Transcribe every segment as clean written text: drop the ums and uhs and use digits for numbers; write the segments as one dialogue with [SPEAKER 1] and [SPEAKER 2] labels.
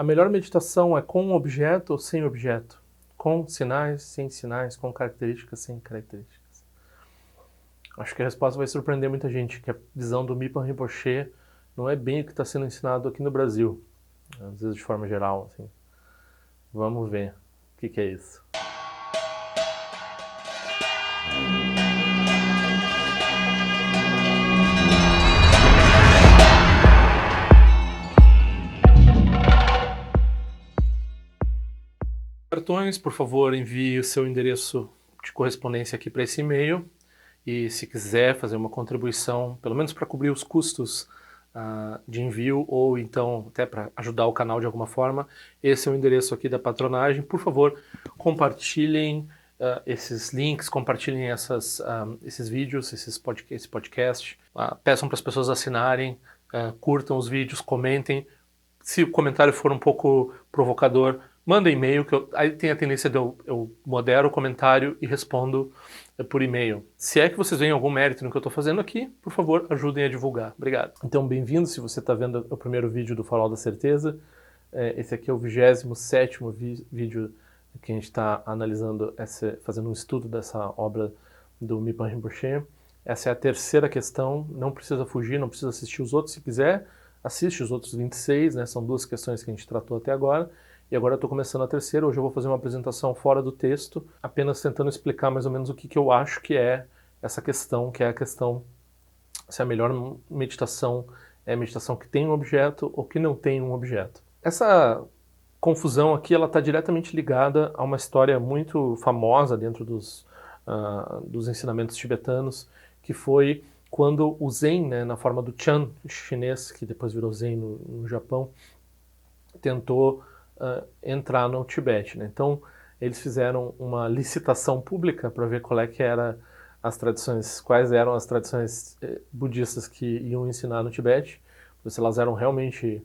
[SPEAKER 1] A melhor meditação é com objeto ou sem objeto? Com sinais, sem sinais, com características, sem características? Acho que a resposta vai surpreender muita gente, que a visão do Mipan Rinpoche não é bem o que está sendo ensinado aqui no Brasil, às vezes de forma geral. Assim. Vamos ver o que é isso. Cartões, por favor, envie o seu endereço de correspondência aqui para esse e-mail. E se quiser fazer uma contribuição, pelo menos para cobrir os custos de envio ou então até para ajudar o canal de alguma forma, esse é o endereço aqui da patronagem. Por favor, compartilhem esses links, compartilhem esses vídeos, esse podcast. Peçam para as pessoas assinarem, curtam os vídeos, comentem. Se o comentário for um pouco provocador, manda e-mail, que aí tem a tendência de eu modero o comentário e respondo por e-mail. Se é que vocês veem algum mérito no que eu estou fazendo aqui, por favor, ajudem a divulgar. Obrigado. Então, bem-vindo se você está vendo o primeiro vídeo do Farol da Certeza. Esse aqui é o 27º vídeo que a gente está analisando, fazendo um estudo dessa obra do Mipan Rinpoche. Essa é a terceira questão, não precisa fugir, não precisa assistir os outros. Se quiser, assiste os outros 26, né? São duas questões que a gente tratou até agora. E agora eu estou começando a terceira. Hoje eu vou fazer uma apresentação fora do texto, apenas tentando explicar mais ou menos o que eu acho que é essa questão, que é a questão se a melhor meditação é a meditação que tem um objeto ou que não tem um objeto. Essa confusão aqui ela está diretamente ligada a uma história muito famosa dentro dos ensinamentos tibetanos, que foi quando o Zen, né, na forma do Chan chinês, que depois virou Zen no Japão, tentou entrar no Tibete. Né? Então, eles fizeram uma licitação pública para ver qual é que era as tradições, quais eram as tradições budistas que iam ensinar no Tibete, se elas eram realmente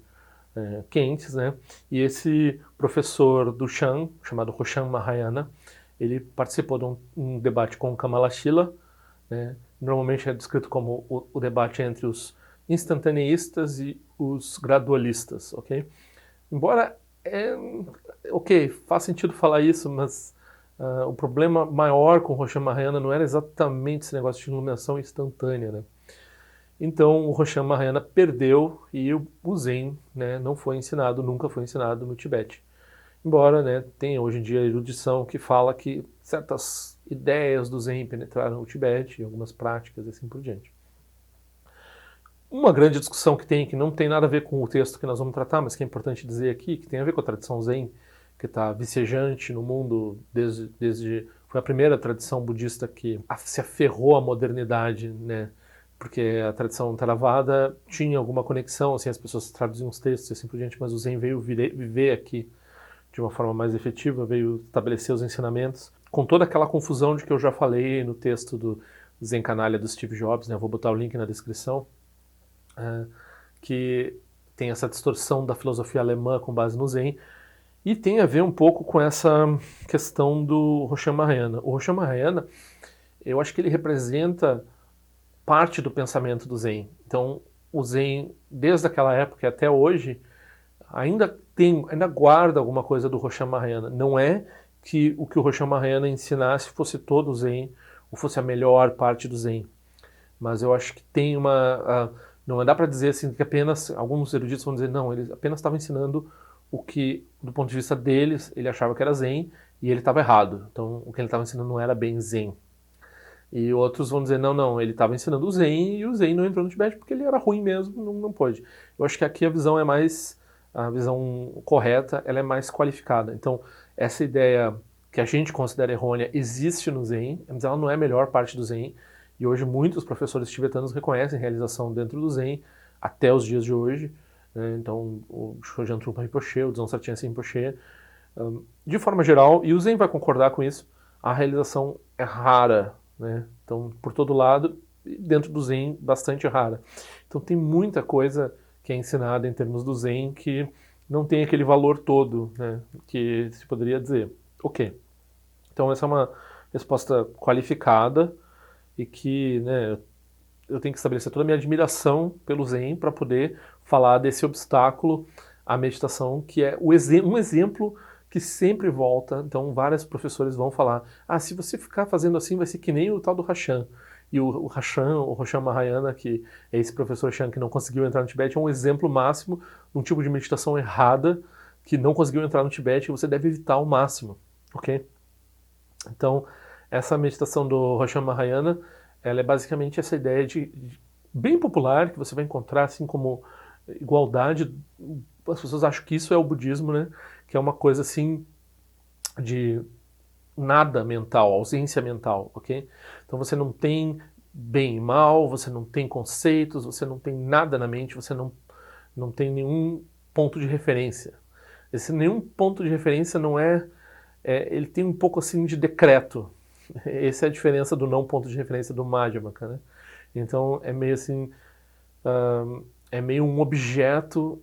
[SPEAKER 1] quentes, né? E esse professor do Chan, chamado Roshan Mahayana, ele participou de um debate com o Kamalashila, né? Normalmente é descrito como o debate entre os instantaneístas e os gradualistas, ok? Embora, faz sentido falar isso, mas o problema maior com o Roshan Mahayana não era exatamente esse negócio de iluminação instantânea, né? Então o Roshan Mahayana perdeu e o Zen, né, não foi ensinado, nunca foi ensinado no Tibete. Embora, né, tenha hoje em dia a erudição que fala que certas ideias do Zen penetraram o Tibete, algumas práticas e assim por diante. Uma grande discussão que tem, que não tem nada a ver com o texto que nós vamos tratar, mas que é importante dizer aqui, que tem a ver com a tradição Zen, que está vicejante no mundo desde foi a primeira tradição budista que se aferrou à modernidade, né? Porque a tradição Theravada tinha alguma conexão, assim, as pessoas traduziam os textos e assim por diante, mas o Zen veio viver aqui de uma forma mais efetiva, veio estabelecer os ensinamentos, com toda aquela confusão de que eu já falei no texto do Zen Canalha do Steve Jobs, né? Eu vou botar o link na descrição, que tem essa distorção da filosofia alemã com base no Zen, e tem a ver um pouco com essa questão do Roshan Mahayana. O Roshan Mahayana, eu acho que ele representa parte do pensamento do Zen. Então, o Zen, desde aquela época até hoje, ainda guarda alguma coisa do Roshan Mahayana. Não é que o Roshan Mahayana ensinasse fosse todo o Zen, ou fosse a melhor parte do Zen. Mas eu acho que tem não dá para dizer assim que apenas, alguns eruditos vão dizer, não, ele apenas estava ensinando o que, do ponto de vista deles, ele achava que era Zen, e ele estava errado. Então, o que ele estava ensinando não era bem Zen. E outros vão dizer, não, ele estava ensinando o Zen e o Zen não entrou no Tibete porque ele era ruim mesmo, não pôde. Eu acho que aqui a visão a visão correta, ela é mais qualificada. Então, essa ideia que a gente considera errônea existe no Zen, mas ela não é a melhor parte do Zen. E hoje muitos professores tibetanos reconhecem realização dentro do Zen, até os dias de hoje. Né? Então, o Shojang Trungpa Rinpoche, o Dzong Sartyense Rinpoche, de forma geral, e o Zen vai concordar com isso, a realização é rara. Né? Então, por todo lado, dentro do Zen, bastante rara. Então, tem muita coisa que é ensinada em termos do Zen que não tem aquele valor todo, né, que se poderia dizer. Ok. Então, essa é uma resposta qualificada e que, né, eu tenho que estabelecer toda a minha admiração pelo Zen para poder falar desse obstáculo a meditação, que é um exemplo que sempre volta. Então, vários professores vão falar, se você ficar fazendo assim, vai ser que nem o tal do Rashan. E o Roshan Mahayana, que é esse professor Shan que não conseguiu entrar no Tibete, é um exemplo máximo de um tipo de meditação errada que não conseguiu entrar no Tibete e você deve evitar ao máximo, ok? Então, essa meditação do Roshan Mahayana, ela é basicamente essa ideia bem popular, que você vai encontrar assim como igualdade. As pessoas acham que isso é o budismo, né? Que é uma coisa assim de nada mental, ausência mental, ok? Então você não tem bem e mal, você não tem conceitos, você não tem nada na mente, você não tem nenhum ponto de referência. Esse nenhum ponto de referência não ele tem um pouco assim de decreto. Essa é a diferença do não ponto de referência do Madhyamaka, né? Então é meio assim, é meio um objeto,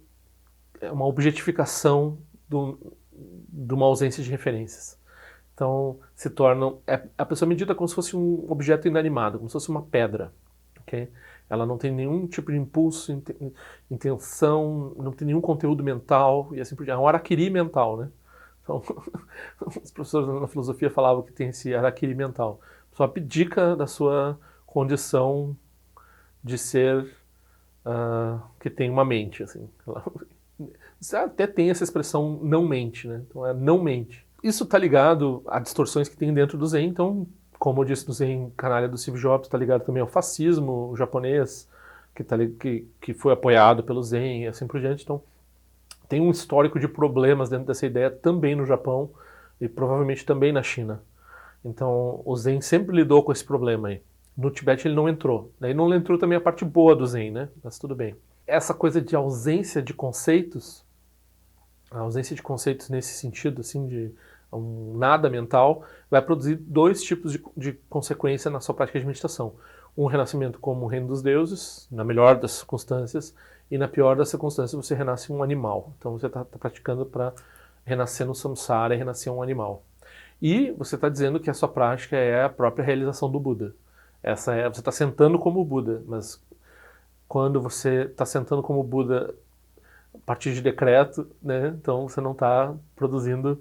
[SPEAKER 1] é uma objetificação de uma ausência de referências. Então se tornam, a pessoa medita como se fosse um objeto inanimado, como se fosse uma pedra, ok? Ela não tem nenhum tipo de impulso, intenção, não tem nenhum conteúdo mental e assim por diante. É um harakiri mental, né? Então, os professores na filosofia falavam que tem esse harakiri mental. A pessoa abdica da sua condição de ser que tem uma mente, assim. Você até tem essa expressão não mente, né? Então é não mente. Isso está ligado a distorções que tem dentro do Zen. Então, como eu disse, no Zen canalha do Steve Jobs, está ligado também ao fascismo japonês, que foi apoiado pelo Zen e assim por diante. Então, tem um histórico de problemas dentro dessa ideia também no Japão e provavelmente também na China. Então, o Zen sempre lidou com esse problema aí. No Tibete ele não entrou. Daí não entrou também a parte boa do Zen, né? Mas tudo bem. Essa coisa de ausência de conceitos, a ausência de conceitos nesse sentido, assim, de um nada mental, vai produzir dois tipos de consequência na sua prática de meditação. Um renascimento como o reino dos deuses, na melhor das circunstâncias, e na pior das circunstâncias você renasce um animal. Então você está praticando para renascer no samsara e renascer um animal. E você está dizendo que a sua prática é a própria realização do Buda. Você está sentando como Buda, mas quando você está sentando como Buda a partir de decreto, né, então você não está produzindo,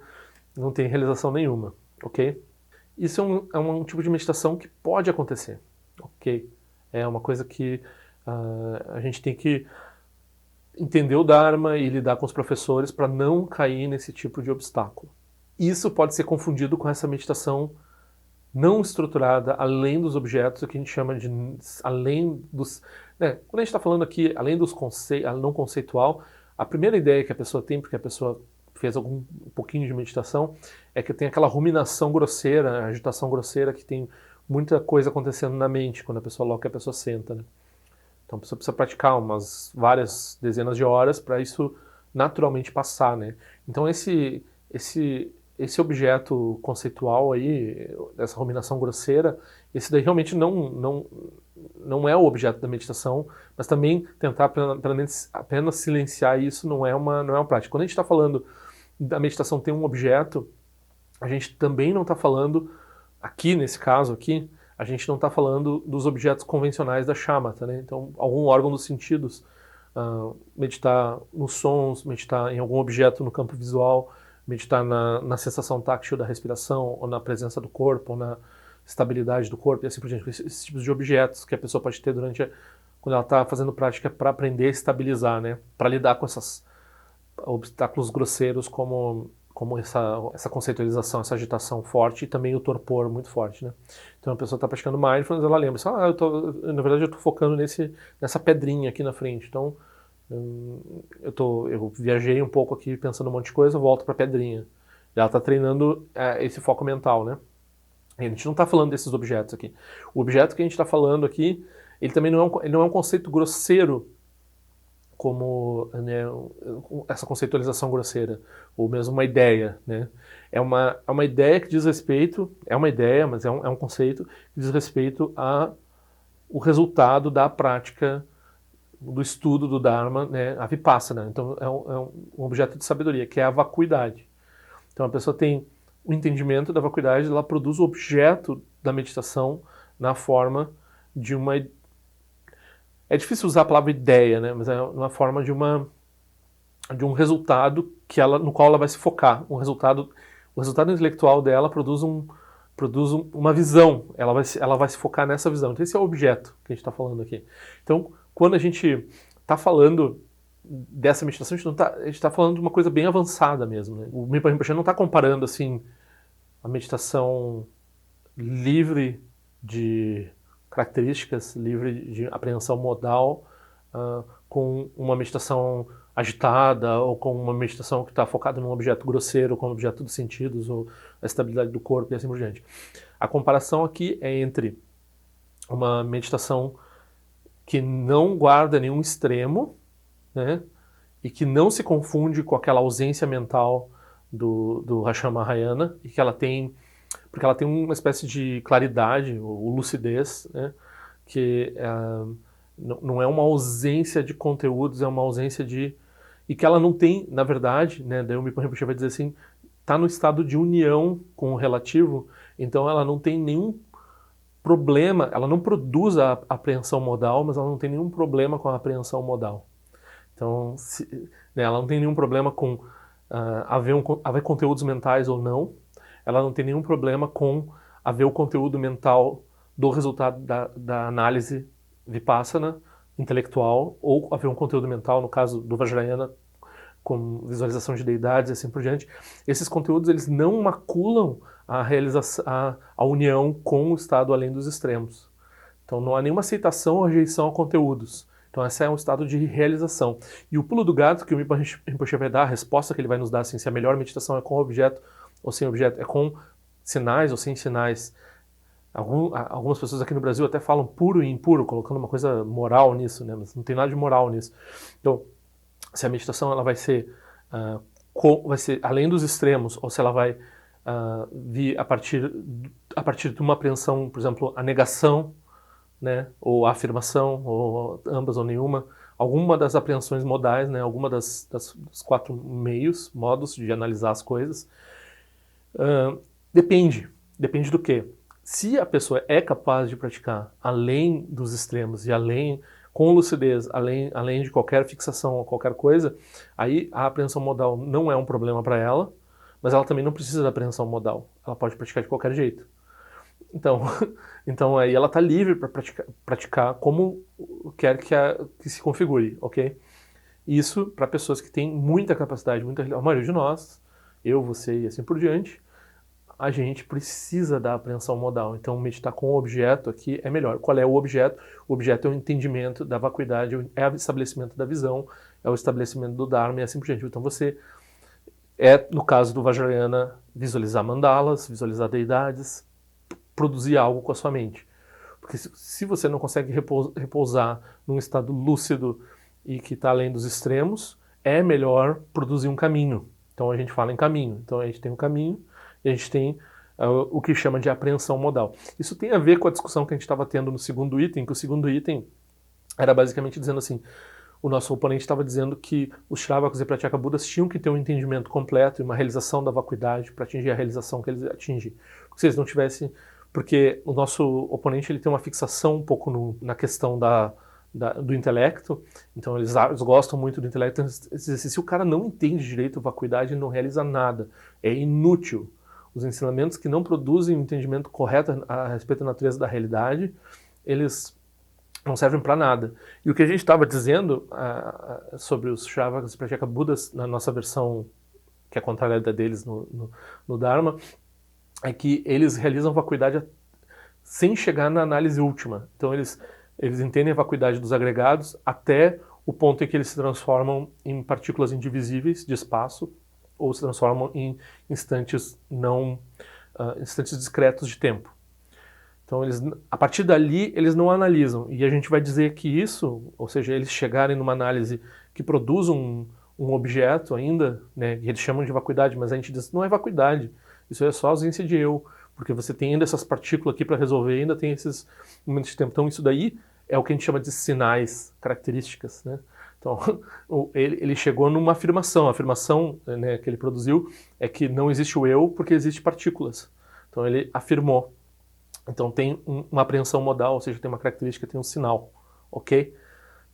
[SPEAKER 1] não tem realização nenhuma, ok? Isso é um tipo de meditação que pode acontecer, ok? É uma coisa que a gente tem que entender o Dharma e lidar com os professores para não cair nesse tipo de obstáculo. Isso pode ser confundido com essa meditação não estruturada, além dos objetos, o que a gente chama de além dos... Né, quando a gente está falando aqui, além dos não conceitual, a primeira ideia que a pessoa tem, porque a pessoa fez um pouquinho de meditação, é que tem aquela ruminação grosseira, agitação grosseira, que tem muita coisa acontecendo na mente quando logo que a pessoa senta, né? Então a pessoa precisa praticar várias dezenas de horas para isso naturalmente passar, né? Então esse objeto conceitual aí, essa ruminação grosseira, esse daí realmente não é o objeto da meditação, mas também tentar apenas silenciar isso não é uma prática. Quando a gente está falando da meditação ter um objeto, a gente também não está falando, aqui nesse caso aqui, a gente não está falando dos objetos convencionais da shamatha, né? Então, algum órgão dos sentidos, meditar nos sons, meditar em algum objeto no campo visual, meditar na sensação táctil da respiração, ou na presença do corpo, ou na estabilidade do corpo, e assim por diante. Esses tipos de objetos que a pessoa pode ter quando ela está fazendo prática para aprender a estabilizar, né? Para lidar com esses obstáculos grosseiros como essa conceitualização, essa agitação forte e também o torpor muito forte, né? Então a pessoa está praticando mindfulness, ela lembra, na verdade eu estou focando nessa pedrinha aqui na frente, então eu viajei um pouco aqui pensando um monte de coisa, eu volto para a pedrinha. E ela está treinando esse foco mental, né? A gente não está falando desses objetos aqui. O objeto que a gente está falando aqui, ele também ele não é um conceito grosseiro como, né, essa conceitualização grosseira, ou mesmo uma ideia, né? É uma ideia que diz respeito, é uma ideia, mas é um conceito que diz respeito o resultado da prática do estudo do Dharma, né, a Vipassana. Então é um objeto de sabedoria, que é a vacuidade. Então a pessoa tem o entendimento da vacuidade, ela produz o objeto da meditação na forma de uma... É difícil usar a palavra ideia, né, mas é uma forma de uma de um resultado no qual ela vai se focar. O resultado intelectual dela produz uma visão, ela vai se focar nessa visão. Então esse é o objeto que a gente está falando aqui. Então, quando a gente está falando dessa meditação, a gente tá falando de uma coisa bem avançada mesmo. Né? O Mipa Rinpoche não está comparando assim, a meditação livre de características, livre de apreensão modal, com uma meditação agitada ou com uma meditação que está focada num objeto grosseiro, como objeto dos sentidos ou a estabilidade do corpo e assim por diante. A comparação aqui é entre uma meditação que não guarda nenhum extremo, né, e que não se confunde com aquela ausência mental do Hashan Mahayana, e que ela tem, porque ela tem uma espécie de claridade, ou lucidez, né, que não é uma ausência de conteúdos, é uma ausência de... E que ela não tem, na verdade, né, daí o Mipa Rinpoche vai dizer assim, está no estado de união com o relativo, então ela não tem nenhum problema, ela não produz a apreensão modal, mas ela não tem nenhum problema com a apreensão modal. Então, né, ela não tem nenhum problema com haver conteúdos mentais ou não, ela não tem nenhum problema com haver o conteúdo mental do resultado da análise vipassana, intelectual, ou haver um conteúdo mental, no caso do Vajrayana, com visualização de deidades e assim por diante. Esses conteúdos eles não maculam a união com o estado além dos extremos. Então não há nenhuma aceitação ou rejeição a conteúdos. Então esse é um estado de realização. E o pulo do gato que o Mipa Rinpoche vai dar, a resposta que ele vai nos dar, assim, se a melhor meditação é com objeto ou sem objeto, é com sinais ou sem sinais. Algumas pessoas aqui no Brasil até falam puro e impuro, colocando uma coisa moral nisso, né? Mas não tem nada de moral nisso. Então, se a meditação ela vai ser além dos extremos, ou se ela vai vir a partir de uma apreensão, por exemplo, a negação, né? Ou a afirmação, ou ambas ou nenhuma, alguma das apreensões modais, né? Alguma dos 4 modos de analisar as coisas, depende do quê? Se a pessoa é capaz de praticar além dos extremos e além, com lucidez, além de qualquer fixação ou qualquer coisa, aí a apreensão modal não é um problema para ela, mas ela também não precisa da apreensão modal. Ela pode praticar de qualquer jeito. Então aí ela está livre para praticar como quer que se configure, ok? Isso para pessoas que têm muita capacidade, a maioria de nós, eu, você e assim por diante, a gente precisa da apreensão modal. Então, meditar com o objeto aqui é melhor. Qual é o objeto? O objeto é o entendimento da vacuidade, é o estabelecimento da visão, é o estabelecimento do Dharma e assim por diante. Então, você no caso do Vajrayana, visualizar mandalas, visualizar deidades, produzir algo com a sua mente. Porque se você não consegue repousar num estado lúcido e que está além dos extremos, é melhor produzir um caminho. Então, a gente fala em caminho. Então, a gente tem um caminho, e a gente tem o que chama de apreensão modal. Isso tem a ver com a discussão que a gente estava tendo no segundo item, que o segundo item era basicamente dizendo assim, o nosso oponente estava dizendo que os Shravakas e Pratyeka Budas tinham que ter um entendimento completo e uma realização da vacuidade para atingir a realização que eles atingem. Se eles não tivessem... Porque o nosso oponente ele tem uma fixação um pouco na questão do intelecto, então eles gostam muito do intelecto, eles dizem assim, se o cara não entende direito a vacuidade, ele não realiza nada, é inútil. Os ensinamentos que não produzem um entendimento correto a respeito da natureza da realidade, eles não servem para nada. E o que a gente estava dizendo sobre os Shravakas e Pratyeka Budas, na nossa versão, que é contrária da deles no Dharma, é que eles realizam vacuidade sem chegar na análise última. Então eles entendem a vacuidade dos agregados até o ponto em que eles se transformam em partículas indivisíveis de espaço, ou se transformam em instantes discretos de tempo. Então, a partir dali, eles não analisam. E a gente vai dizer que isso, ou seja, eles chegarem numa análise que produz um objeto ainda, né, que eles chamam de vacuidade, mas a gente diz, não é vacuidade, isso é só ausência de eu, porque você tem ainda essas partículas aqui para resolver, ainda tem esses momentos de tempo. Então, isso daí é o que a gente chama de sinais, características, né? Então, ele chegou numa afirmação. A afirmação, né, que ele produziu é que não existe o eu porque existe partículas. Então, ele afirmou. Então, tem uma apreensão modal, ou seja, tem uma característica, tem um sinal, ok?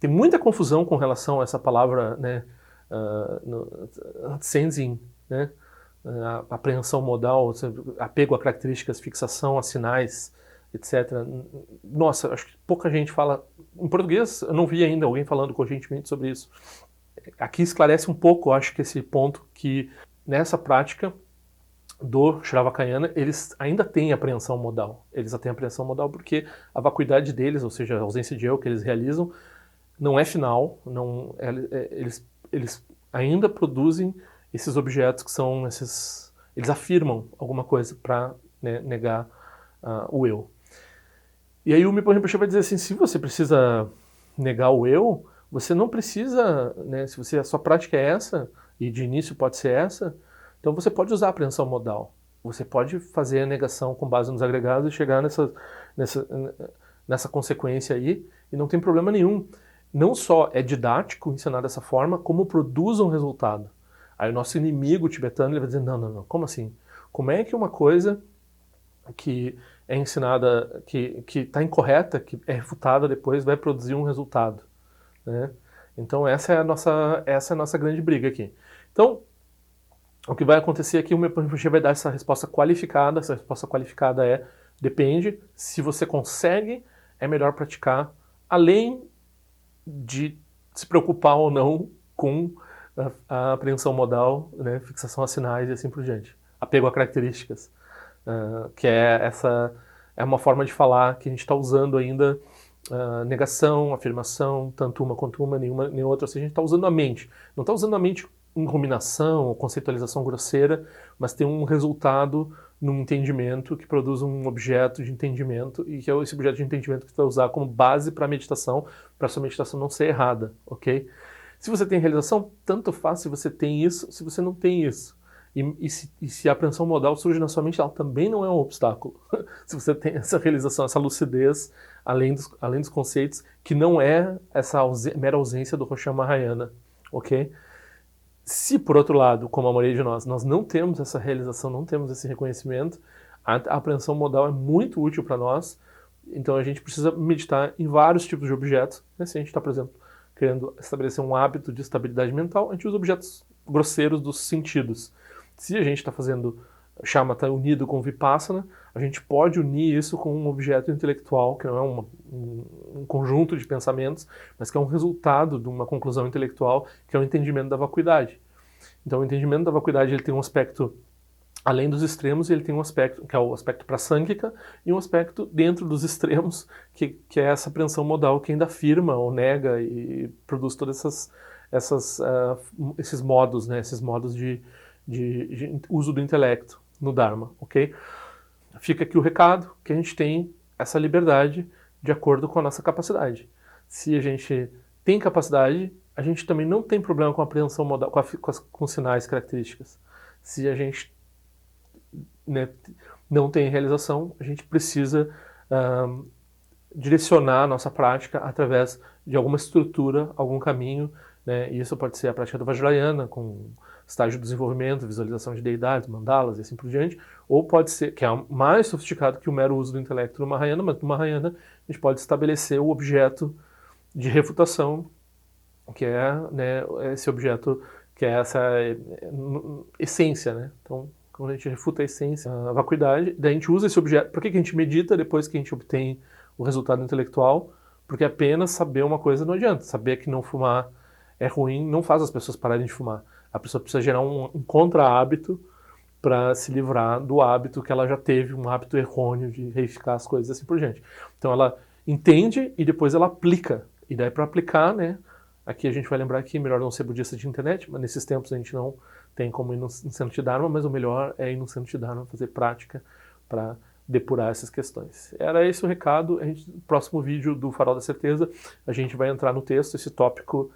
[SPEAKER 1] Tem muita confusão com relação a essa palavra, né, sensing, né? Apreensão modal, apego a características, fixação a sinais, etc. Nossa, acho que pouca gente fala. Em português, eu não vi ainda alguém falando cogentemente sobre isso. Aqui esclarece um pouco, acho que esse ponto que nessa prática do Shravakayana, eles ainda têm apreensão modal. Eles já têm apreensão modal porque a vacuidade deles, ou seja, a ausência de eu que eles realizam, não é final, não, eles ainda produzem esses objetos que são esses... Eles afirmam alguma coisa para, né, negar o eu. E aí o Mipo Rinpoche vai dizer assim, se você precisa negar o eu, você não precisa, né, se a sua prática é essa, e de início pode ser essa, então você pode usar a apreensão modal. Você pode fazer a negação com base nos agregados e chegar nessa consequência aí, e não tem problema nenhum. Não só é didático ensinar dessa forma, como produz um resultado. Aí o nosso inimigo tibetano ele vai dizer, não, como assim? Como é que uma coisa que é ensinada, que está incorreta, que é refutada depois, vai produzir um resultado, né? Então essa é a nossa grande briga aqui. Então, o que vai acontecer aqui, o meu Rinpoche vai dar essa resposta qualificada. Essa resposta qualificada depende, se você consegue, é melhor praticar, além de se preocupar ou não com a apreensão modal, né, fixação a sinais e assim por diante. Apego a características, que é uma forma de falar que a gente está usando ainda negação, afirmação, tanto uma quanto uma, nenhuma nem outra, ou seja, a gente está usando a mente. Não está usando a mente em ruminação ou conceitualização grosseira, mas tem um resultado num entendimento que produz um objeto de entendimento e que é esse objeto de entendimento que você vai usar como base para a meditação, para a sua meditação não ser errada, ok? Se você tem realização, tanto faz se você tem isso, se você não tem isso. E se a apreensão modal surge na sua mente, ela também não é um obstáculo. Se você tem essa realização, essa lucidez, além dos conceitos, que não é essa mera ausência do Roshya Mahayana, ok? Se, por outro lado, como a maioria de nós não temos essa realização, não temos esse reconhecimento, a apreensão modal é muito útil para nós, então a gente precisa meditar em vários tipos de objetos, né? Se a gente está, por exemplo, querendo estabelecer um hábito de estabilidade mental, a gente usa objetos grosseiros dos sentidos. Se a gente está fazendo shamatha unido com vipassana, a gente pode unir isso com um objeto intelectual, que não é um conjunto de pensamentos, mas que é um resultado de uma conclusão intelectual, que é o entendimento da vacuidade. Então o entendimento da vacuidade ele tem um aspecto além dos extremos, ele tem um aspecto, que é o aspecto prasangika, e um aspecto dentro dos extremos, que é essa apreensão modal que ainda afirma ou nega e produz todos esses modos, né, esses modos de uso do intelecto no Dharma, ok? Fica aqui o recado que a gente tem essa liberdade de acordo com a nossa capacidade. Se a gente tem capacidade, a gente também não tem problema com a apreensão modal, com sinais, características. Se a gente, né, não tem realização, a gente precisa direcionar a nossa prática através de alguma estrutura, algum caminho, né, e isso pode ser a prática do Vajrayana, com estágio de desenvolvimento, visualização de deidades, mandalas e assim por diante, ou pode ser, que é mais sofisticado que o mero uso do intelecto no Mahayana, mas no Mahayana a gente pode estabelecer o objeto de refutação, que é, né, esse objeto, que é essa essência, né? Então, quando a gente refuta a essência, a vacuidade, daí a gente usa esse objeto. Por que a gente medita depois que a gente obtém o resultado intelectual? Porque apenas saber uma coisa não adianta. Saber que não fumar é ruim não faz as pessoas pararem de fumar. A pessoa precisa gerar um contra-hábito para se livrar do hábito que ela já teve, um hábito errôneo de reificar as coisas assim por diante. Então ela entende e depois ela aplica. E daí para aplicar, né, aqui a gente vai lembrar que melhor não ser budista de internet, mas nesses tempos a gente não tem como ir no centro de Dharma, mas o melhor é ir no centro de Dharma, fazer prática para depurar essas questões. Era esse o recado. No próximo vídeo do Farol da Certeza a gente vai entrar no texto, esse tópico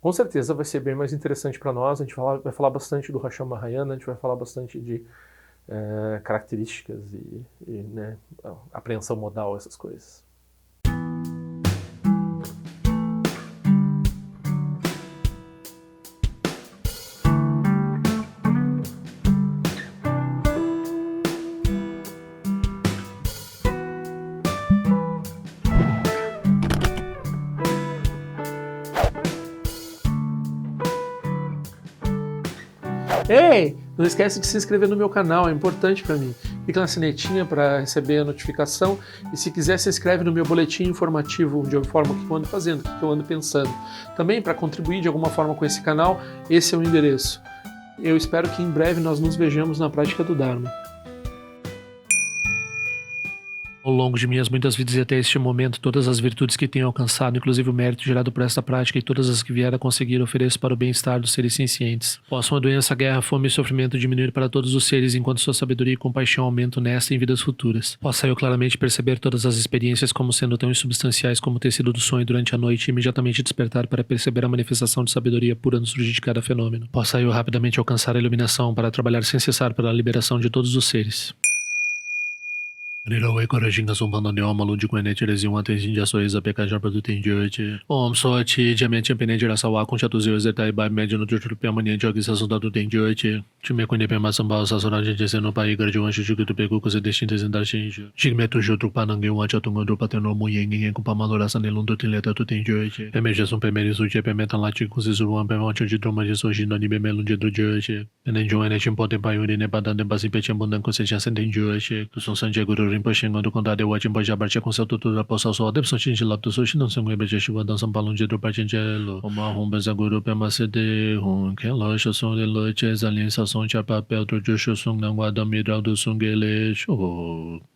[SPEAKER 1] com certeza vai ser bem mais interessante para nós. A gente vai falar bastante do Roshya Mahayana, a gente vai falar bastante de características e né, apreensão modal, essas coisas. Ei, não esquece de se inscrever no meu canal, é importante para mim. Clica na sinetinha para receber a notificação e se quiser se inscreve no meu boletim informativo de forma que eu ando fazendo, que eu ando pensando. Também para contribuir de alguma forma com esse canal, esse é o endereço. Eu espero que em breve nós nos vejamos na prática do Dharma. Ao longo de minhas muitas vidas e até este momento, todas as virtudes que tenho alcançado, inclusive o mérito gerado por esta prática e todas as que vier a conseguir, ofereço para o bem-estar dos seres sencientes. Possam a doença, a guerra, a fome e o sofrimento diminuir para todos os seres, enquanto sua sabedoria e compaixão aumentam nesta e em vidas futuras. Possa eu claramente perceber todas as experiências como sendo tão insubstanciais como o tecido do sonho durante a noite e imediatamente despertar para perceber a manifestação de sabedoria pura no surgir de cada fenômeno. Possa eu rapidamente alcançar a iluminação para trabalhar sem cessar pela liberação de todos os seres. Nirawe Korajinga Sumpano Neoma Lundiquene Tiresi Watensin Jasoeza Pekajar Produtin Jurti Om Sochi Jamen Champene Jirasawa Conchatuzi Zetai by Mediano Jurtupamania Jogi Sasundado Tem Jurti Chimekune Pema Sambal Sasoranje Jeseno Pai Garjuan Shujuku Pegucos e Destintes em Darshinju Chigmetu Jutru Panangue Wachatungo do Pateno Muyengue com Pamalora Sanelundo Tileta Tutin Jurti Pemejasun Pemeri Suche Pemetan Laticus e Zuruan Pemoncho de Truma de Sojino Nibe Melunde do Jurti Enenjoene Chimpote Paiuri Nebadan de Basipete Bundan Conseja Senten Jurti Kusun Sanje Guru Rinpoche do condado de Wachimbo Jabartia com seu tutor da Poça Sol de Psochin de Lapto Sushi não se encontra de chuva dançam balão de do Partingelo uma rumba zaguru pema cede rum que loja som de lote aliança som de papel do Joshua Sung não guarda miral do Sungele show